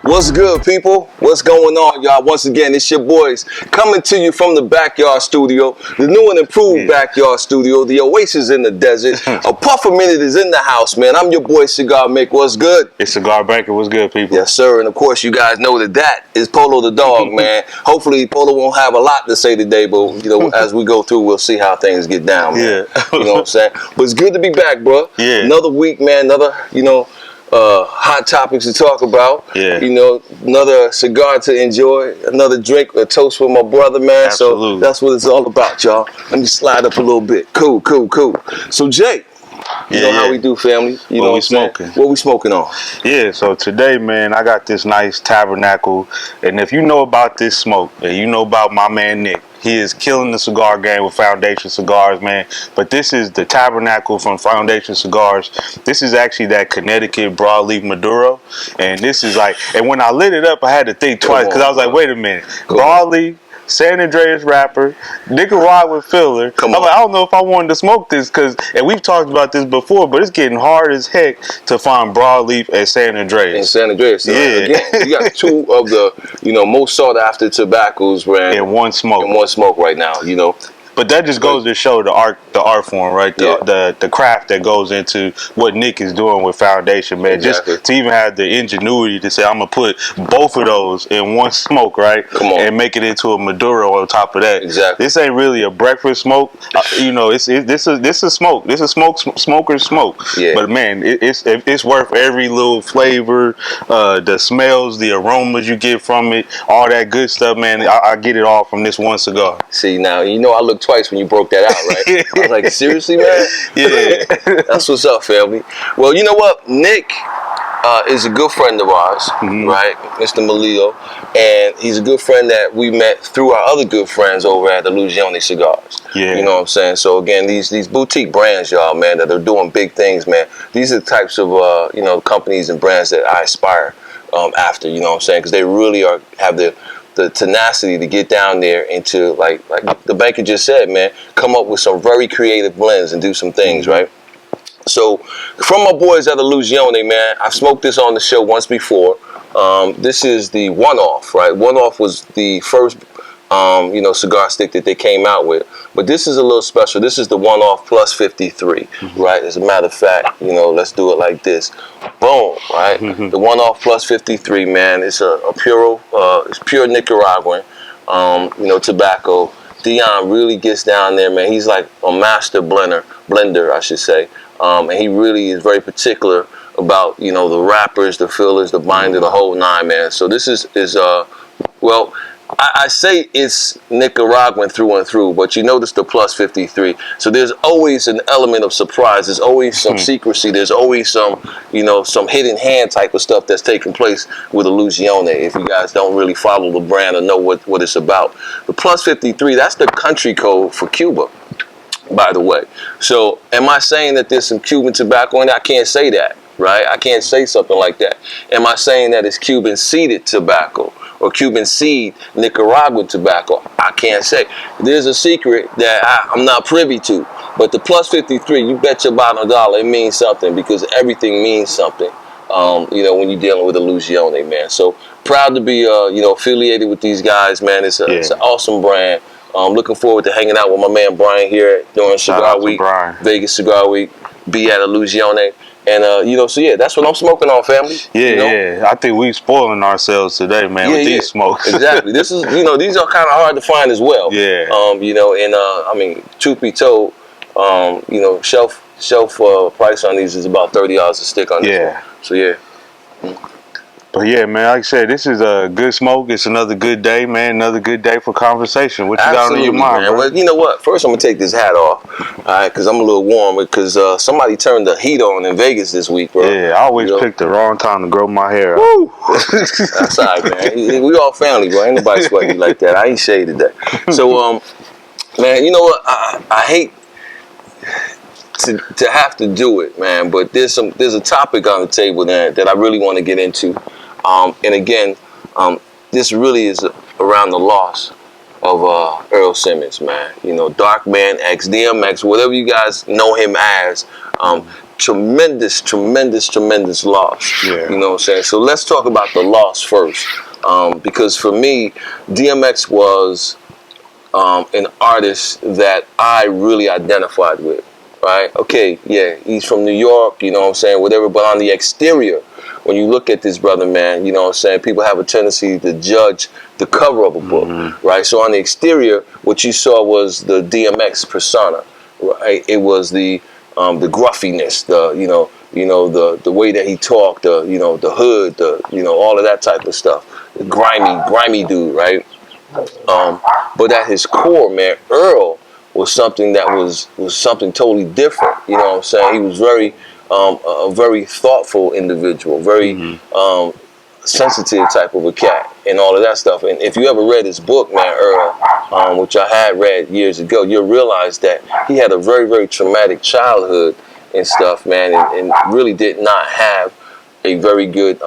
What's good, people? What's going on, y'all? Once again, it's your boys coming to you from the backyard studio, the new and improved backyard studio, the oasis in the desert. A puff a minute is in the house, man. I'm your boy Cigar Mick. What's good? It's Cigar Banker. What's good, people? Yes, sir. And of course, you guys know that is Polo the dog, man. Hopefully, Polo won't have a lot to say today, but as we go through, we'll see how things get down, man. You know what I'm saying? But it's good to be back, bro. Yeah. Another week, man. Another, hot topics to talk about. Yeah. Another cigar to enjoy, another drink, a toast with my brother, man. Absolutely. So that's what it's all about, y'all. Let me slide up a little bit. Cool. So Jay, you know how we do, family. You know what we smoking? What we smoking on? Yeah, so today, man, I got this nice Tabernacle. And if you know about this smoke, and you know about my man Nick, he is killing the cigar game with Foundation Cigars, man. But this is the Tabernacle from Foundation Cigars. This is actually that Connecticut broadleaf Maduro. And this is like, and when I lit it up, I had to think twice because I was like, wait a minute. Broadleaf, San Andreas wrapper, Nicaraguan filler. I'm like, I don't know if I wanted to smoke this and we've talked about this before, but it's getting hard as heck to find broadleaf at San Andreas. In San Andreas, so yeah. Again, you got two of the most sought after tobaccos, man. In one smoke. In one smoke right now, But that just goes to show the art form, right? The craft that goes into what Nick is doing with Foundation, man. Exactly. Just to even have the ingenuity to say, I'm gonna put both of those in one smoke, right? Come on. And make it into a Maduro on top of that. Exactly. This ain't really a breakfast smoke. This is smoke. This is smoker's smoke. Yeah. But man, it's worth every little flavor, the smells, the aromas you get from it, all that good stuff, man. I get it all from this one cigar. See, now I looked twice when you broke that out, right? I was like, seriously, man? Yeah. That's what's up, family. Well, you know what? Nick is a good friend of ours, right? Mr. Malio. And he's a good friend that we met through our other good friends over at the Lugione Cigars. Yeah. You know what I'm saying? So, again, these boutique brands, y'all, man, that are doing big things, man. These are the types of, companies and brands that I aspire after, you know what I'm saying? Because they really have the tenacity to get down there and to, like the banker just said, man, come up with some very creative blends and do some things, right? So, from my boys at the Lugione, man, I've smoked this on the show once before. This is the one-off, right? One-off was the first, cigar stick that they came out with. But this is a little special. This is the one-off plus 53, right? As a matter of fact, let's do it like this. Boom, right? The one-off plus 53, man. It's it's pure Nicaraguan, tobacco. Dion really gets down there, man. He's like a master blender, I should say. And he really is very particular about, the wrappers, the fillers, the binder, the whole nine, man. So this is I say it's Nicaraguan through and through, but you notice the plus 53. So there's always an element of surprise. There's always some secrecy. There's always some hidden hand type of stuff that's taking place with a Lugione, if you guys don't really follow the brand or know what it's about. The plus 53, that's the country code for Cuba, by the way. So am I saying that there's some Cuban tobacco in it? I can't say that, right? I can't say something like that. Am I saying that it's Cuban seeded tobacco or Cuban seed Nicaraguan tobacco? I can't say. There's a secret that I'm not privy to. But the plus 53, you bet your bottom dollar it means something, because everything means something, when you're dealing with a Lugione, man. So proud to be, affiliated with these guys, man. It's an awesome brand. I'm looking forward to hanging out with my man Brian here during Cigar Week, Vegas Cigar Week, be at a Lugione. And, so yeah, that's what I'm smoking on, family. Yeah. I think we spoiling ourselves today, man, with these smokes. Exactly. This is, these are kind of hard to find as well. Yeah. Truth be told, shelf price on these is about $30 a stick on this one. So, yeah. But yeah, man, like I said, this is a good smoke. It's another good day, man. Another good day for conversation. What you got on your mind, man? Bro? Well, you know what? First, I'm going to take this hat off, all right, because I'm a little warm, because somebody turned the heat on in Vegas this week, bro. Yeah, I always pick the wrong time to grow my hair. Woo! That's all right, man. We all family, bro. Ain't nobody sweating you like that. I ain't shaded that. So, man, you know what? I hate to have to do it, man, but there's a topic on the table that I really want to get into. And again, this really is around the loss of Earl Simmons, man. Dark Man X, DMX, whatever you guys know him as. tremendous, tremendous, tremendous loss. Yeah. You know what I'm saying? So let's talk about the loss first. Because for me, DMX was an artist that I really identified with. Right? Okay, yeah, he's from New York, you know what I'm saying, whatever, but on the exterior, when you look at this brother, man, you know what I'm saying, people have a tendency to judge the cover of a book, right? So on the exterior, what you saw was the DMX persona, right? It was the gruffiness, the way that he talked, the hood, all of that type of stuff. The grimy dude, right? But at his core, man, Earl was something that was something totally different. You know what I'm saying? He was very a very thoughtful individual, very sensitive type of a cat, and all of that stuff. And if you ever read his book, man, Earl, which I had read years ago, you'll realize that he had a very, very traumatic childhood and stuff, man, and really did not have a very good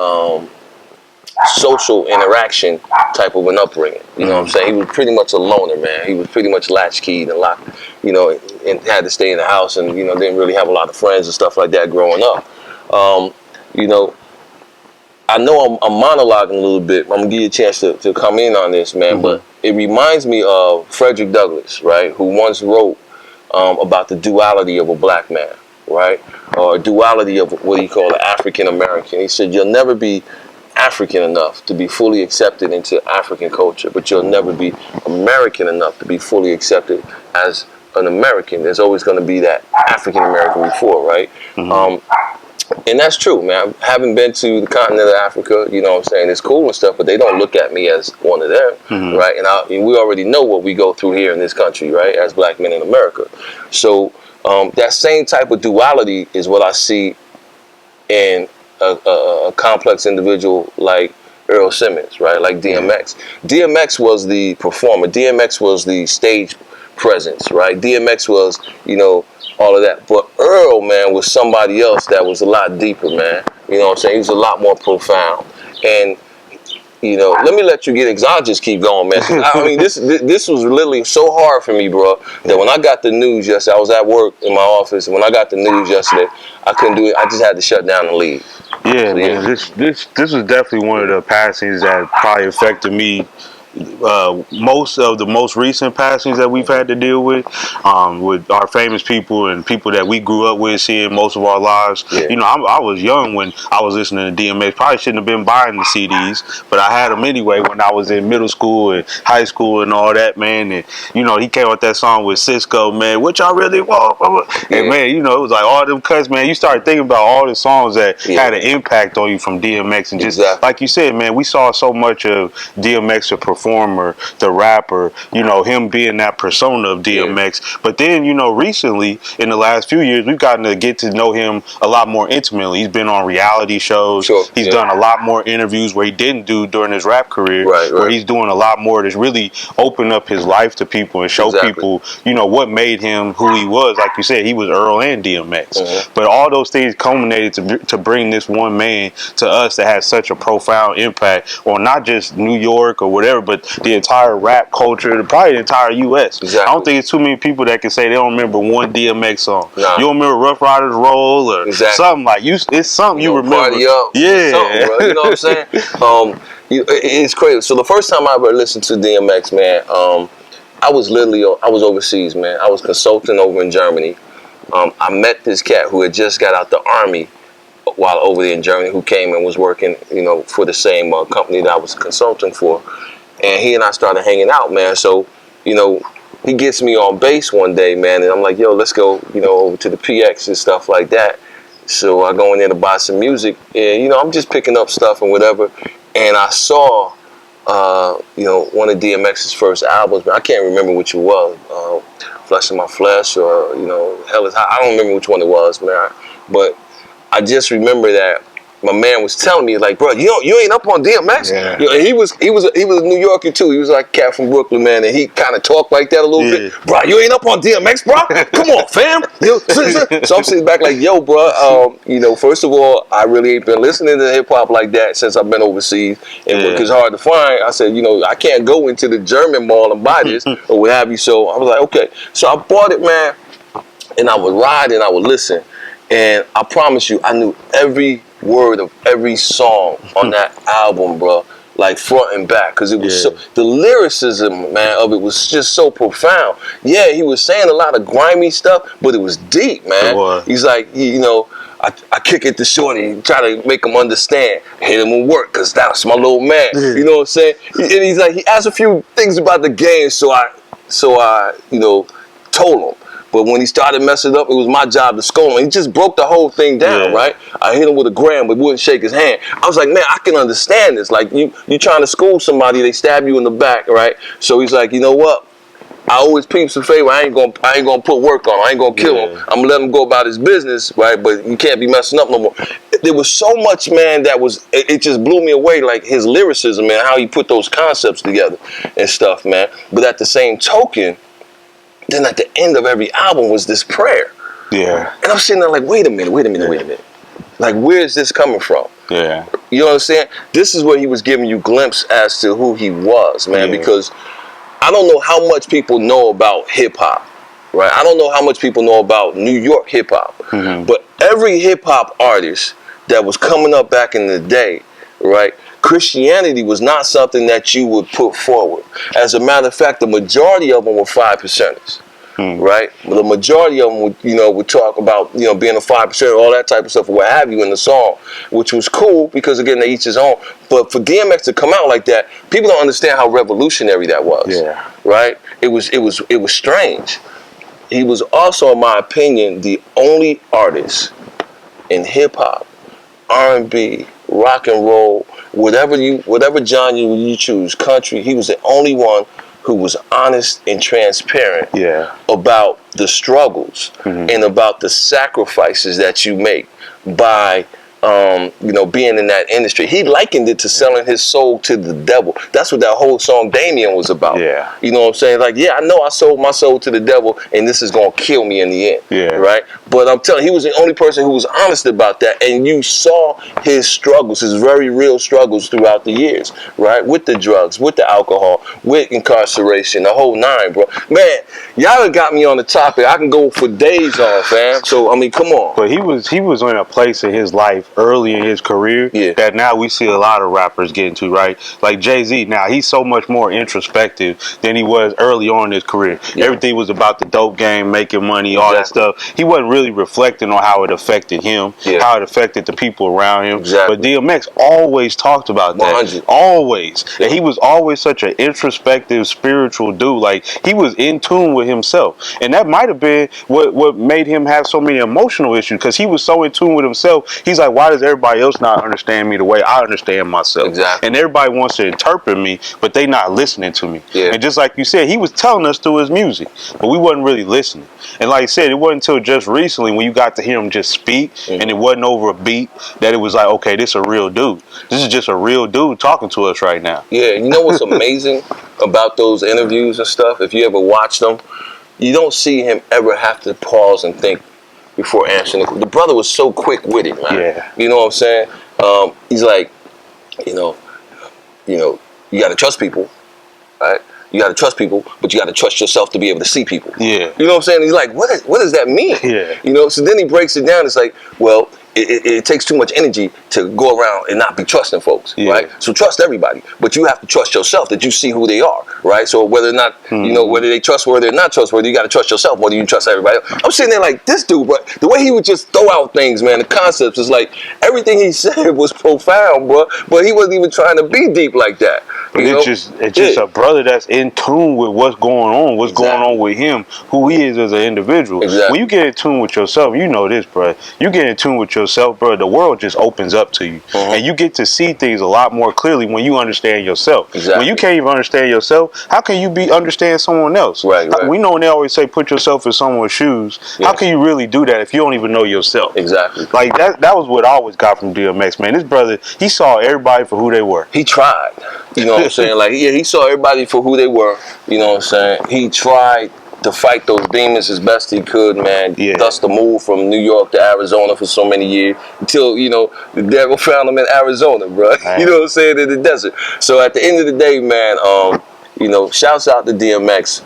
social interaction type of an upbringing. You know what I'm saying? He was pretty much a loner, man. He was pretty much latchkeyed and locked, and had to stay in the house, and didn't really have a lot of friends and stuff like that growing up. I know I'm monologuing a little bit. I'm gonna give you a chance to come in on this, man. But it reminds me of Frederick Douglass, right, who once wrote about the duality of a black man, right, or duality of what he called an African American. He said, "You'll never be African enough to be fully accepted into African culture, but you'll never be American enough to be fully accepted as an American. There's always going to be that African American before, right?" And that's true, man. Having been to the continent of Africa, you know what I'm saying, it's cool and stuff, but they don't look at me as one of them, right? And we already know what we go through here in this country, right, as black men in America. So that same type of duality is what I see in a complex individual like Earl Simmons, right? Like DMX. DMX was the performer. DMX was the stage presence, right? DMX was, all of that. But Earl, man, was somebody else that was a lot deeper, man. You know what I'm saying? He was a lot more profound. And let me let you get exogenous, keep going, man. I mean, this was literally so hard for me, bro, that when I got the news yesterday, I was at work in my office, and when I got the news yesterday, I couldn't do it. I just had to shut down and leave. Yeah, so, man. This was definitely one of the passings that probably affected me. Most of the most recent passings that we've had to deal with our famous people and people that we grew up with, seeing most of our lives. Yeah. I was young when I was listening to DMX. Probably shouldn't have been buying the CDs, but I had them anyway when I was in middle school and high school and all that, man. And he came with that song with Cisco, man, "What y'all really want?" And man, it was like all them cuts, man. You start thinking about all the songs that had an impact on you from DMX, and just like you said, man, we saw so much of DMX, a performer, the rapper, him being that persona of DMX. Yeah. But then, recently, in the last few years, we've gotten to get to know him a lot more intimately. He's been on reality shows. Sure. He's done a lot more interviews where he didn't do during his rap career, where he's doing a lot more to really open up his life to people and show people, what made him who he was. Like you said, he was Earl and DMX. But all those things culminated to bring this one man to us that had such a profound impact on not just New York or whatever, but the entire rap culture, probably the entire U.S. Exactly. I don't think it's too many people that can say they don't remember one DMX song. Nah. You don't remember Rough Riders Roll or something like you. It's something you remember. Party up, yeah, bro. You know what I'm saying? It's crazy. So the first time I ever listened to DMX, man, I was overseas, man. I was consulting over in Germany. I met this cat who had just got out the army while over there in Germany, who came and was working, for the same company that I was consulting for. And he and I started hanging out, man. So, he gets me on bass one day, man, and I'm like, yo, let's go, over to the PX and stuff like that. So I go in there to buy some music, and, I'm just picking up stuff and whatever. And I saw, one of DMX's first albums, but I can't remember which it was, Flesh in My Flesh or, Hell Is High. I don't remember which one it was, man. But I just remember that my man was telling me, like, bro, you ain't up on DMX. Yeah. He was a New Yorker too. He was like a cat from Brooklyn, man, and he kind of talked like that a little bit. Bro, you ain't up on DMX, bro? Come on, fam. So I'm sitting back like, yo, bro, first of all, I really ain't been listening to hip hop like that since I've been overseas, and it's hard to find. I said, I can't go into the German mall and buy this or what have you. So I was like, okay. So I bought it, man, and I would ride and I would listen. And I promise you, I knew every word of every song on that album, bro. Like front and back, because it was so, the lyricism, man, of it was just so profound. Yeah, he was saying a lot of grimy stuff, but it was deep, man. It was. He's like, you know, I kick it to shorty, try to make him understand, hit him with work, cause that's my little man. You know what I'm saying? And he's like, he asked a few things about the game, so I, you know, told him. But when he started messing up, it was my job to scold him. He just broke the whole thing down, right? I hit him with a gram, but wouldn't shake his hand. I was like, man, I can understand this. Like, you trying to school somebody, they stab you in the back, right? So he's like, you know what? I always peeps in favor. I ain't gonna put work on him. I ain't gonna kill him. I'm gonna let him go about his business, right? But you can't be messing up no more. There was so much, man, that was, it just blew me away, like his lyricism, man, how he put those concepts together and stuff, man. But at the same token, then at the end of every album was this prayer. Yeah. And I'm sitting there like, wait a minute. Like, where is this coming from? Yeah. You know what I'm saying? This is where he was giving you a glimpse as to who he was, man, because I don't know how much people know about hip hop, right? I don't know how much people know about New York hip hop, but every hip hop artist that was coming up back in the day, right? Christianity was not something that you would put forward. As a matter of fact, the majority of them were 5%ers, right? The majority of them would, you know, would talk about, you know, being a 5%, all that type of stuff, or what have you in the song, which was cool because, again, they each his own. But for DMX to come out like that, people don't understand how revolutionary that was, right? It was strange. He was also, in my opinion, the only artist in hip hop, R&B, rock and roll, whatever genre you choose, country, he was the only one who was honest and transparent about the struggles and about the sacrifices that you make by you know, being in that industry. He likened it to selling his soul to the devil. That's what that whole song Damien was about. Yeah. You know what I'm saying? Like, yeah, I know I sold my soul to the devil and this is gonna kill me in the end. Yeah. Right? But I'm telling you, he was the only person who was honest about that, and you saw his struggles, his very real struggles throughout the years, right? With the drugs, with the alcohol, with incarceration, the whole nine, bro. Man, y'all have got me on the topic. I can go for days on, fam. So I mean, come on. But he was in a place in his life early in his career that now we see a lot of rappers getting to, right? Like Jay-Z, now he's so much more introspective than he was early on in his career. Everything was about the dope game, making money, all that stuff. He wasn't really reflecting on how it affected him, how it affected the people around him. But DMX always talked about that. 100. Always. And he was always such an introspective, spiritual dude. Like, he was in tune with himself. And that might have been what made him have so many emotional issues, because he was so in tune with himself. He's like, why does everybody else not understand me the way I understand myself? Exactly. And everybody wants to interpret me, but they not listening to me. And just like you said, he was telling us through his music, but we wasn't really listening. And like I said, it wasn't until just recently when you got to hear him just speak, and it wasn't over a beat, that it was like, okay, this is a real dude. This is just a real dude talking to us right now. Yeah, you know what's amazing about those interviews and stuff? If you ever watch them, you don't see him ever have to pause and think before answering. The brother was so quick with it, man. Yeah. You know what I'm saying? He's like, you know, you got to trust people, right? You got to trust people, but you got to trust yourself to be able to see people. Yeah. You know what I'm saying? He's like, what does that mean? Yeah. You know, so then he breaks it down. It's like, well, it takes too much energy to go around and not be trusting folks, right? So trust everybody, but you have to trust yourself that you see who they are, right? So whether or not, you know, whether they trustworthy or not trustworthy, you got to trust yourself more than you trust everybody else. I'm sitting there like, this dude, but the way he would just throw out things, man, the concepts is like, everything he said was profound, bro, but he wasn't even trying to be deep like that. But it's just a brother that's in tune with what's going on, going on with him, who he is as an individual. When you get in tune with yourself, you know this, bro. You get in tune with yourself, bro, the world just opens up to you. And you get to see things a lot more clearly when you understand yourself. When you can't even understand yourself, how can you understand someone else? Right. We know when they always say put yourself in someone's shoes. How can you really do that if you don't even know yourself? Exactly. Like that was what I always got from DMX, man. This brother, he saw everybody for who they were. He tried. You know what I'm saying? Like, yeah, he saw everybody for who they were. You know what I'm saying? He tried to fight those demons as best he could, man. Thus the move from New York to Arizona for so many years until, you know, the devil found him in Arizona, bro. You know what I'm saying? In the desert. So at the end of the day, man, you know, shouts out to DMX.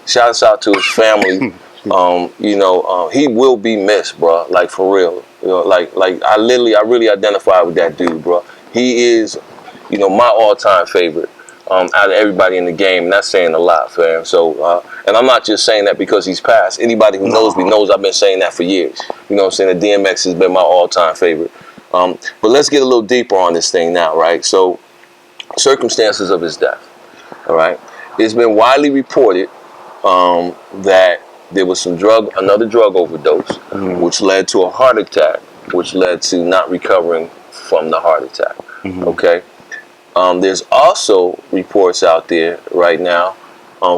Shouts out to his family. He will be missed, bro. Like for real. Like I really identify with that dude, bro. He is, my all-time favorite. Out of everybody in the game, and that's saying a lot, fam. So, and I'm not just saying that because he's passed. Anybody who knows me knows I've been saying that for years. You know what I'm saying? The DMX has been my all-time favorite. But let's get a little deeper on this thing now, right? So, circumstances of his death, all right? It's been widely reported that there was another drug overdose, which led to a heart attack, which led to not recovering from the heart attack, okay? There's also reports out there right now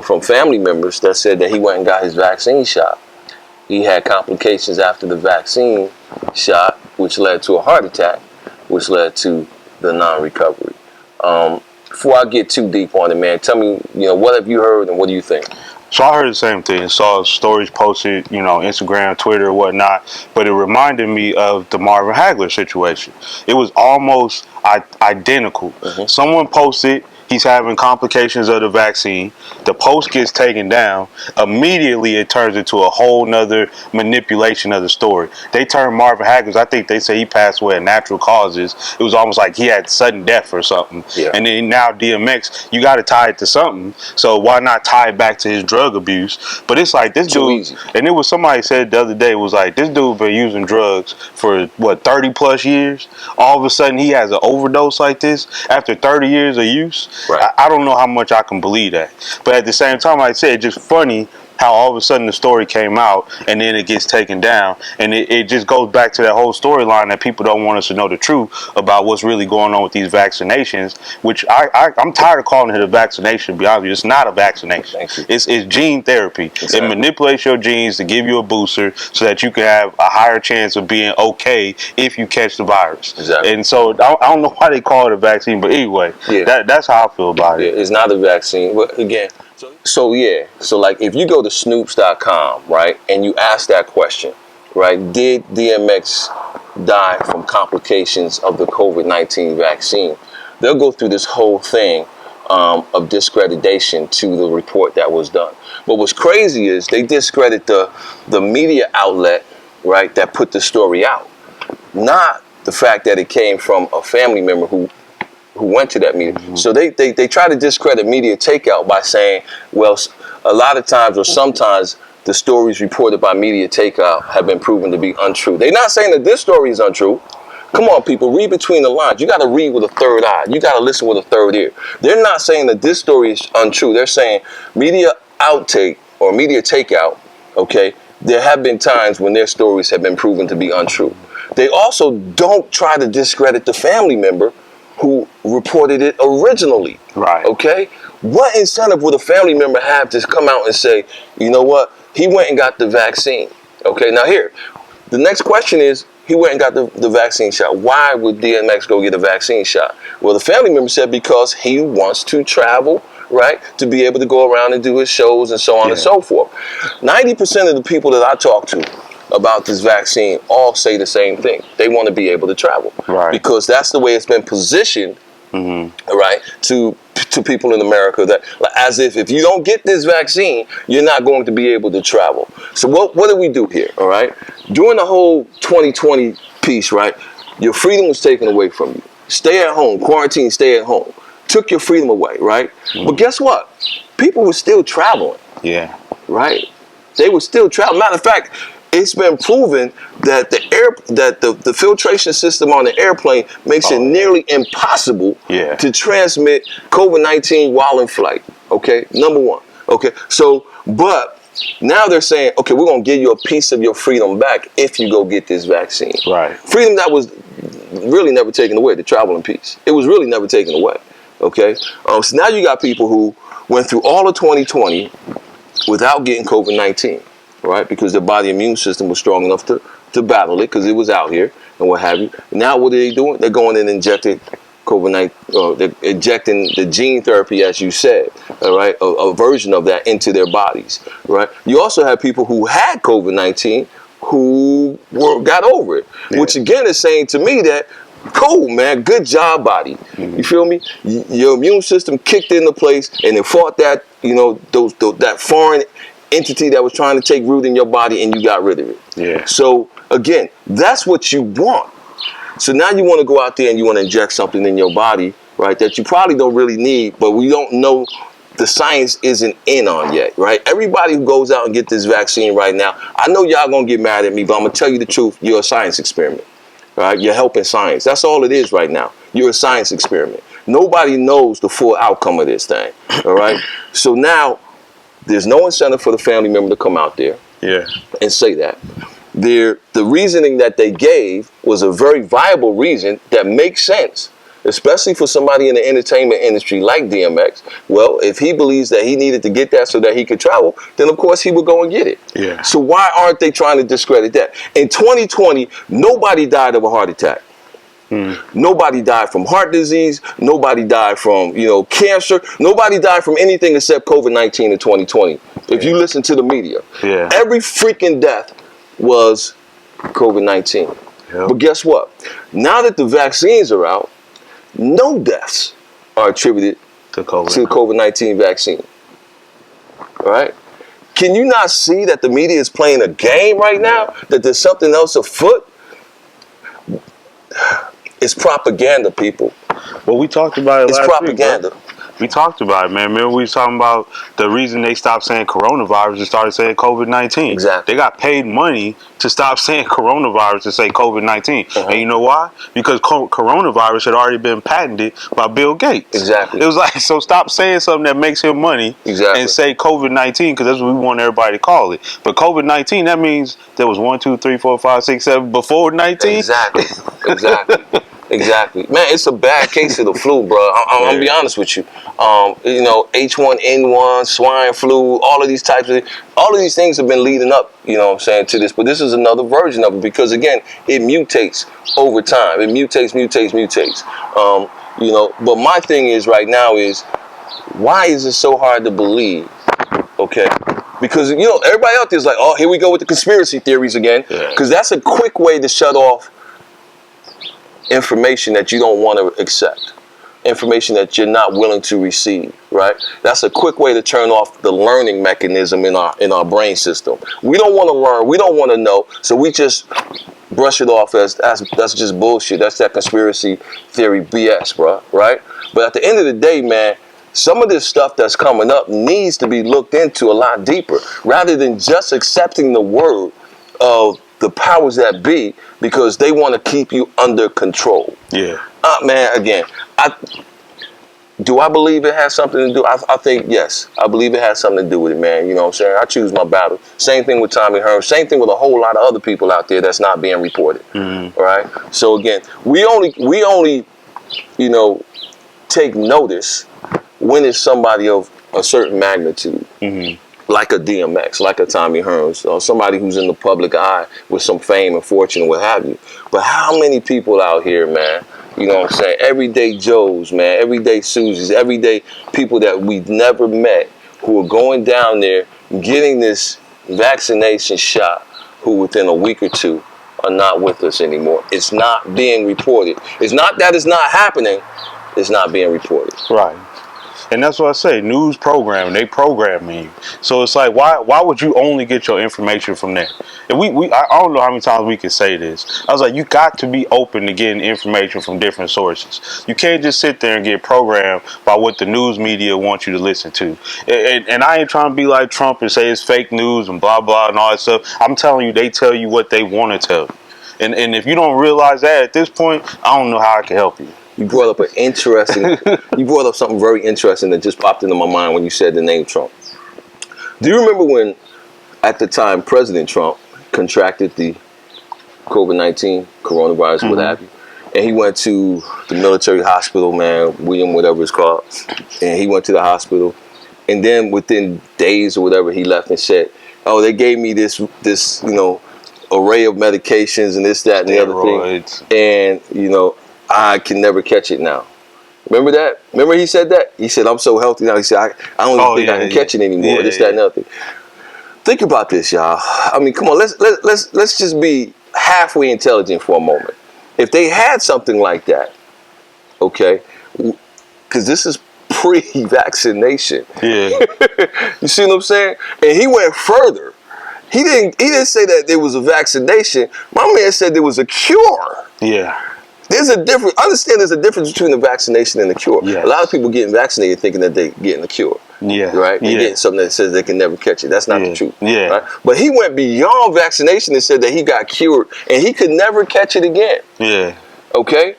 from family members that said that he went and got his vaccine shot. He had complications after the vaccine shot, which led to a heart attack, which led to the non-recovery. Before I get too deep on it, man, tell me, what have you heard and what do you think? So I heard the same thing. Saw stories posted, Instagram, Twitter, whatnot. But it reminded me of the Marvin Hagler situation. It was almost identical. Someone posted he's having complications of the vaccine. The post gets taken down. Immediately, it turns into a whole nother manipulation of the story. They turned Marvin Hagler. I think they say he passed away of natural causes. It was almost like he had sudden death or something. Yeah. And then now DMX, you got to tie it to something. So why not tie it back to his drug abuse? But it's like this dude, easy. and it was somebody said the other day, was like, this dude been using drugs for 30 plus years. All of a sudden he has an overdose like this after 30 years of use. Right. I don't know how much I can believe that. But at the same time, like I said, it's just funny how all of a sudden the story came out and then it gets taken down. And it just goes back to that whole storyline that people don't want us to know the truth about what's really going on with these vaccinations, which I'm tired of calling it a vaccination, to be honest with you. It's not a vaccination. It's gene therapy. Exactly. It manipulates your genes to give you a booster so that you can have a higher chance of being okay if you catch the virus. Exactly. And so I don't know why they call it a vaccine, but anyway, that's how I feel about it. It's not a vaccine, but again, so like if you go to snoops.com, right, and you ask that question, right, did DMX die from complications of the COVID-19 vaccine, they'll go through this whole thing of discreditation to the report that was done. But what's crazy is they discredit the media outlet, right, that put the story out, not the fact that it came from a family member who went to that meeting. So they try to discredit media takeout by saying, well, a lot of times or sometimes the stories reported by media takeout have been proven to be untrue. They're not saying that this story is untrue. Come on, people, read between the lines. You got to read with a third eye. You got to listen with a third ear. They're not saying that this story is untrue. They're saying media outtake or media takeout, okay, there have been times when their stories have been proven to be untrue. They also don't try to discredit the family member who reported it originally. Right. Okay? What incentive would a family member have to come out and say, you know what, he went and got the vaccine? Okay, now here, the next question is, he went and got the vaccine shot. Why would DMX go get a vaccine shot? Well, the family member said because he wants to travel, right, to be able to go around and do his shows and so on and so forth. 90% of the people that I talk to about this vaccine all say the same thing. They want to be able to travel. Right. Because that's the way it's been positioned, right, to people in America, that as if you don't get this vaccine, you're not going to be able to travel. So what do we do here, all right? During the whole 2020 piece, right, your freedom was taken away from you. Stay at home, quarantine, stay at home. Took your freedom away, right? But guess what? People were still traveling. Yeah. Right? They were still traveling. Matter of fact, it's been proven that the filtration system on the airplane makes it nearly impossible to transmit COVID-19 while in flight. Okay, number one. Okay, so, but now they're saying, okay, we're going to give you a piece of your freedom back if you go get this vaccine. Right. Freedom that was really never taken away, the travel in peace. It was really never taken away. Okay, so now you got people who went through all of 2020 without getting COVID-19. Right, because their body immune system was strong enough to battle it because it was out here and what have you. Now what are they doing? They're going and injecting COVID-19, they're injecting the gene therapy, as you said, all right, a version of that into their bodies, right? You also have people who had COVID-19 who got over it, which again is saying to me that, cool, man, good job, body. You feel me? Your immune system kicked into place and it fought that, that foreign entity that was trying to take root in your body, and you got rid of it. Yeah. So again, that's what you want. So now you want to go out there and you want to inject something in your body, right, that you probably don't really need, but we don't know, the science isn't in on yet, right? Everybody who goes out and get this vaccine right now, I know y'all gonna get mad at me, but I'm gonna tell you the truth. You're a science experiment, right? You're helping science. That's all it is right now. You're a science experiment. Nobody knows the full outcome of this thing, all right? So now there's no incentive for the family member to come out there and say that. The reasoning that they gave was a very viable reason that makes sense, especially for somebody in the entertainment industry like DMX. Well, if he believes that he needed to get that so that he could travel, then of course he would go and get it. Yeah. So why aren't they trying to discredit that? In 2020, nobody died of a heart attack. Nobody died from heart disease. Nobody died from, cancer. Nobody died from anything except COVID-19 in 2020. If you listen to the media, every freaking death was COVID-19. Yep. But guess what? Now that the vaccines are out, no deaths are attributed to the COVID-19 vaccine. All right? Can you not see that the media is playing a game right now? That there's something else afoot? It's propaganda, people. Well, we talked about it last week. It's propaganda. We talked about it, man. Remember we was talking about the reason they stopped saying coronavirus and started saying COVID-19. Exactly. They got paid money to stop saying coronavirus and say COVID-19. And you know why? Because coronavirus had already been patented by Bill Gates. Exactly. It was like, so stop saying something that makes him money and say COVID-19, because that's what we want everybody to call it. But COVID-19, that means there was 1, 2, 3, 4, 5, 6, 7 before 19. Exactly. Exactly. Man, it's a bad case of the flu, bro. I'm gonna be honest with you. H1N1, swine flu, all of these things have been leading up, to this. But this is another version of it because, again, it mutates over time. It mutates. But my thing is right now is, why is it so hard to believe? Okay. Because, everybody out there is like, oh, here we go with the conspiracy theories again. Because that's a quick way to shut off information that you don't want to accept, information that you're not willing to receive, right? That's a quick way to turn off the learning mechanism in our brain system. We don't want to learn, we don't want to know, so we just brush it off as that's just bullshit. That's that conspiracy theory BS, bro, right? But at the end of the day, man, some of this stuff that's coming up needs to be looked into a lot deeper, rather than just accepting the word of the powers that be, because they want to keep you under control. Man, again, do I believe it has something to do? I think, yes, I believe it has something to do with it, man. You know what I'm saying? I choose my battle. Same thing with Tommy Hearns. Same thing with a whole lot of other people out there that's not being reported. All right? So again, we only take notice when it's somebody of a certain magnitude. Like a DMX, like a Tommy Hearns, or somebody who's in the public eye with some fame and fortune and what have you. But how many people out here, man, everyday Joes, man, everyday Susies, everyday people that we've never met who are going down there getting this vaccination shot, who within a week or two are not with us anymore. It's not being reported. It's not that it's not happening, it's not being reported. Right. And that's what I say, news programming, they programming you. So it's like, why would you only get your information from there? And I don't know how many times we can say this. I was like, you got to be open to getting information from different sources. You can't just sit there and get programmed by what the news media wants you to listen to. And I ain't trying to be like Trump and say it's fake news and blah, blah, and all that stuff. I'm telling you, they tell you what they want to tell you. And if you don't realize that at this point, I don't know how I can help you. You brought up you brought up something very interesting that just popped into my mind when you said the name Trump. Do you remember when, at the time, President Trump contracted the COVID-19, coronavirus, what have you, and he went to the military hospital, man, William, whatever it's called, and he went to the hospital, and then within days or whatever, he left and said, oh, they gave me this array of medications and this, that, and the other thing, and, I can never catch it now. Remember that? Remember he said that? He said, I'm so healthy now. He said, I don't even think I can catch it anymore. This, that, and nothing. Think about this, y'all. I mean, come on. Let's just be halfway intelligent for a moment. If they had something like that, okay, because this is pre-vaccination. Yeah. You see what I'm saying? And he went further. He didn't say that there was a vaccination. My man said there was a cure. Yeah. There's a difference. Understand there's a difference between the vaccination and the cure. Yes. A lot of people getting vaccinated thinking that they're getting a cure. Yeah. Right? They're Yeah. getting something that says they can never catch it. That's not the truth. Yeah. Right? But he went beyond vaccination and said that he got cured and he could never catch it again. Yeah. Okay?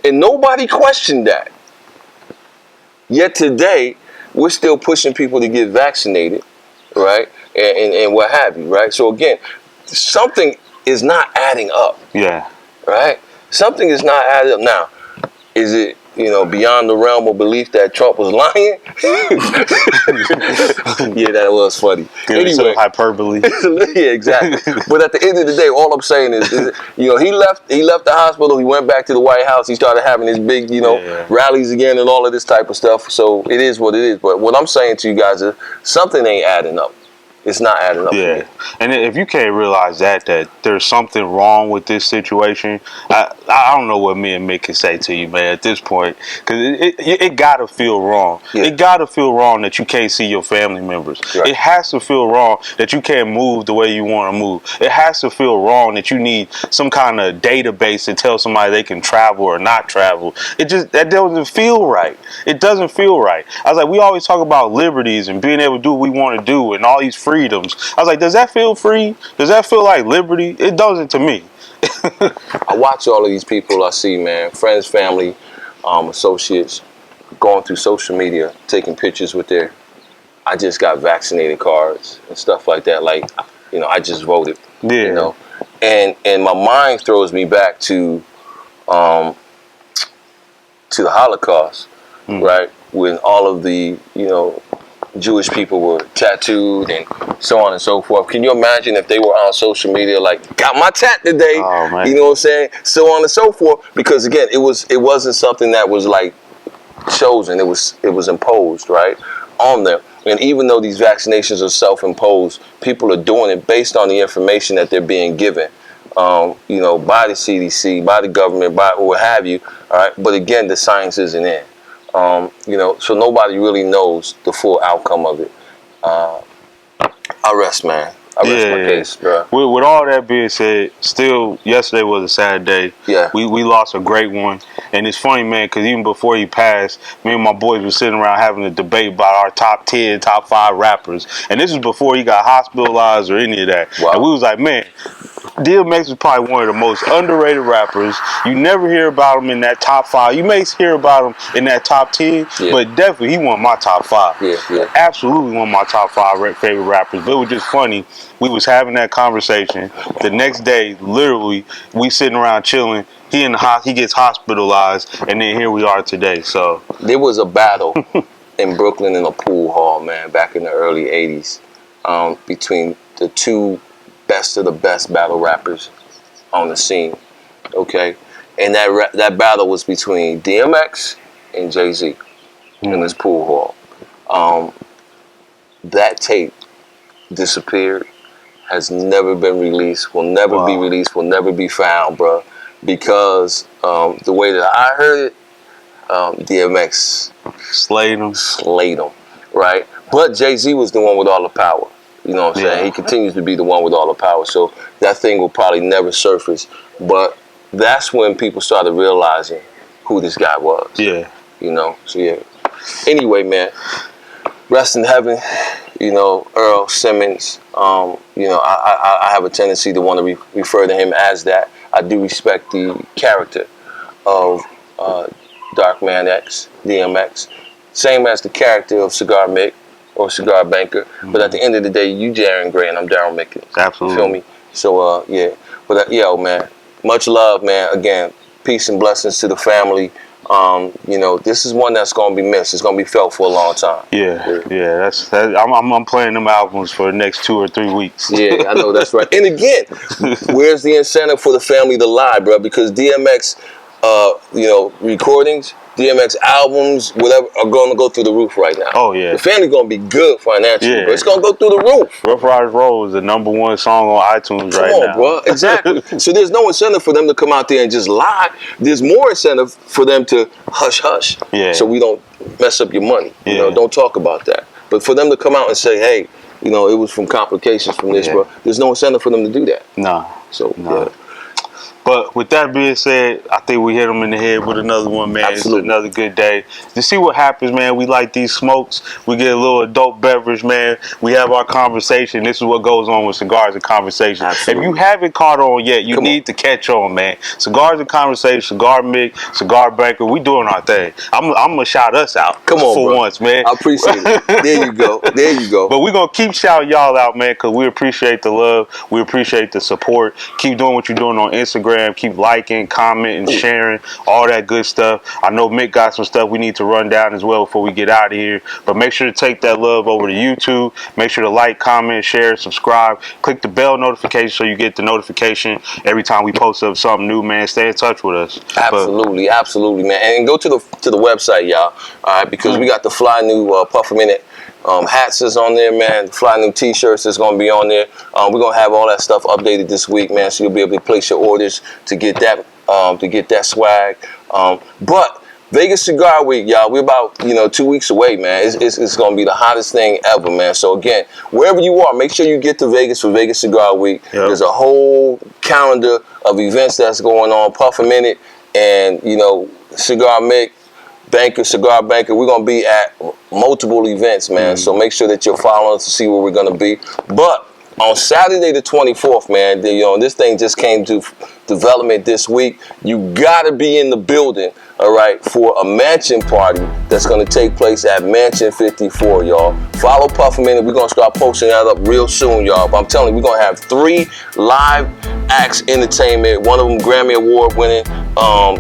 And nobody questioned that. Yet today, we're still pushing people to get vaccinated, right? And what have you, right? So again, something is not adding up. Yeah. Right? Something is not adding up. Now, is it, beyond the realm of belief that Trump was lying? Yeah, that was funny. Anyway, hyperbole. Yeah, exactly. But at the end of the day, all I'm saying is he left the hospital. He went back to the White House. He started having his big, rallies again and all of this type of stuff. So it is what it is. But what I'm saying to you guys is something ain't adding up. It's not adding up. Yeah, and if you can't realize that there's something wrong with this situation, I don't know what me and Mick can say to you, man, at this point, because it gotta feel wrong. Yeah. It gotta feel wrong that you can't see your family members. Right. It has to feel wrong that you can't move the way you want to move. It has to feel wrong that you need some kind of database to tell somebody they can travel or not travel. That doesn't feel right. It doesn't feel right. I was like, we always talk about liberties and being able to do what we want to do and all these freedoms. I was like, does that feel free? Does that feel like liberty? It doesn't to me. I watch all of these people I see, man, friends, family, associates, going through social media, taking pictures with their, I just got vaccinated cards and stuff like that. Like, I just voted. Yeah. And my mind throws me back to the Holocaust, right? When all of the, Jewish people were tattooed and so on and so forth. Can you imagine if they were on social media like, got my tat today? Oh, man. You know what I'm saying? So on and so forth. Because again, it wasn't something that was like chosen. It was imposed, right, on them. And even though these vaccinations are self-imposed, people are doing it based on the information that they're being given, by the CDC, by the government, by what have you. All right. But again, the science isn't in. So nobody really knows the full outcome of it. I rest, man. I rest my case, bro. With all that being said, still, yesterday was a sad day. Yeah. We lost a great one. And it's funny, man, because even before he passed, me and my boys were sitting around having a debate about our top 10, top 5 rappers. And this was before he got hospitalized or any of that. Wow. And we was like, man, DMX is probably one of the most underrated rappers. You never hear about him in that top 5. You may hear about him in that top 10, but definitely he won my top 5. Yeah. Absolutely one of my top 5 favorite rappers. But it was just funny. We was having that conversation. The next day, literally, we sitting around chilling. He gets hospitalized, and then here we are today. So there was a battle in Brooklyn in a pool hall, man, back in the early '80s, between the two best of the best battle rappers on the scene. Okay, and that battle was between DMX and Jay-Z in this pool hall. That tape disappeared, has never been released, will never be released, will never be found, bro. Because the way that I heard it, DMX slayed him, right? But Jay-Z was the one with all the power. You know what I'm saying? He continues to be the one with all the power. So that thing will probably never surface. But that's when people started realizing who this guy was. Yeah. So yeah. Anyway, man, rest in heaven. Earl Simmons. I have a tendency to want to refer to him as that. I do respect the character of Dark Man X, DMX. Same as the character of Cigar Mick or Cigar Banker. But at the end of the day, you Jaron Gray and I'm Daryl Mickens. Absolutely. You feel me? So, yeah. But, man, much love, man. Again, peace and blessings to the family. This is one that's gonna be missed. It's gonna be felt for a long time. Yeah. I'm playing them albums for the next 2 or 3 weeks. Yeah, I know that's right. And again, where's the incentive for the family to lie, bro? Because DMX recordings, DMX albums, whatever, are going to go through the roof right now. Oh, yeah. The family's going to be good financially, Yeah. bro. It's going to go through the roof. Rough Riders Roll is the #1 song on iTunes right now. Come on, bro. Exactly. So there's no incentive for them to come out there and just lie. There's more incentive for them to hush hush. Yeah. So we don't mess up your money. Yeah. You know, don't talk about that. But for them to come out and say, hey, it was from complications from this, bro. There's no incentive for them to do that. Nah. So, Nah. yeah. But with that being said, I think we hit them in the head with another one, man. Absolutely. It's another good day. To see what happens, man, we like these smokes. We get a little adult beverage, man. We have our conversation. This is what goes on with Cigars and Conversation. Absolutely. If you haven't caught on yet, you need to catch on, man. Cigars and Conversation, Cigar Mick, Cigar Banker, we doing our thing. I'm going to shout us out. Come on, for bro. once, man. I appreciate it. There you go. There you go. But we're going to keep shouting y'all out, man, because we appreciate the love. We appreciate the support. Keep doing what you're doing on Instagram. Keep liking, commenting, sharing, all that good stuff. I know Mick got some stuff we need to run down as well before we get out of here. But make sure to take that love over to YouTube. Make sure to like, comment, share, subscribe. Click the bell notification so you get the notification every time we post up something new, man. Stay in touch with us. Absolutely, absolutely, man. And go to the website, y'all. All right, because we got the fly new Puff a Minute hats is on there, man. The fly new t-shirts is going to be on there. We're going to have all that stuff updated this week, man, so you'll be able to place your orders to get that swag. But Vegas Cigar Week, y'all, we're about 2 weeks away, man. It's going to be the hottest thing ever, man. So again, wherever you are, make sure you get to Vegas for Vegas Cigar Week. Yep. There's a whole calendar of events that's going on. Puff a Minute and Cigar Mick, Cigar Banker. We're going to be at multiple events, man. So make sure that you're following us to see where we're going to be. But on Saturday the 24th, man, this thing just came to development this week. You got to be in the building, all right, for a mansion party that's going to take place at Mansion 54, y'all. Follow Puff a Minute. We're going to start posting that up real soon, y'all. But I'm telling you, we're going to have 3 live acts entertainment. One of them Grammy Award winning.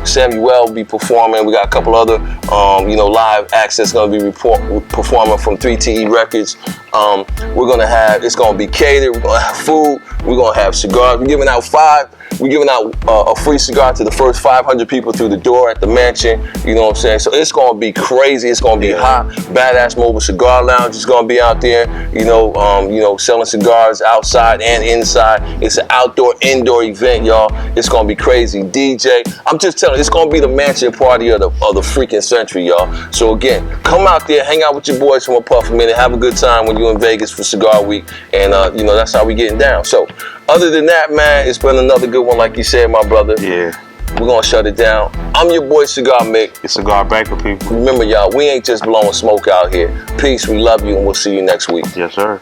Samuel will be performing. We got a couple other, live acts that's going to be performing from 3TE Records. We're going to have, it's going to be catered. We're going to have food. We're going to have cigars. We're giving out a free cigar to the first 500 people through the door at the mansion. You know what I'm saying? So it's going to be crazy. It's going to be hot. Badass Mobile Cigar Lounge is going to be out there, selling cigars outside and inside. It's an outdoor-indoor event, y'all. It's going to be crazy. DJ, I'm just telling you, it's going to be the mansion party of the freaking century, y'all. So again, come out there, hang out with your boys from a Puff a Minute, have a good time when you're in Vegas for Cigar Week, and that's how we getting down. So other than that, man, it's been another good one, like you said, my brother. Yeah. We're going to shut it down. I'm your boy, Cigar Mick. It's Cigar Banker, people. Remember, y'all, we ain't just blowing smoke out here. Peace, we love you, and we'll see you next week. Yes, sir.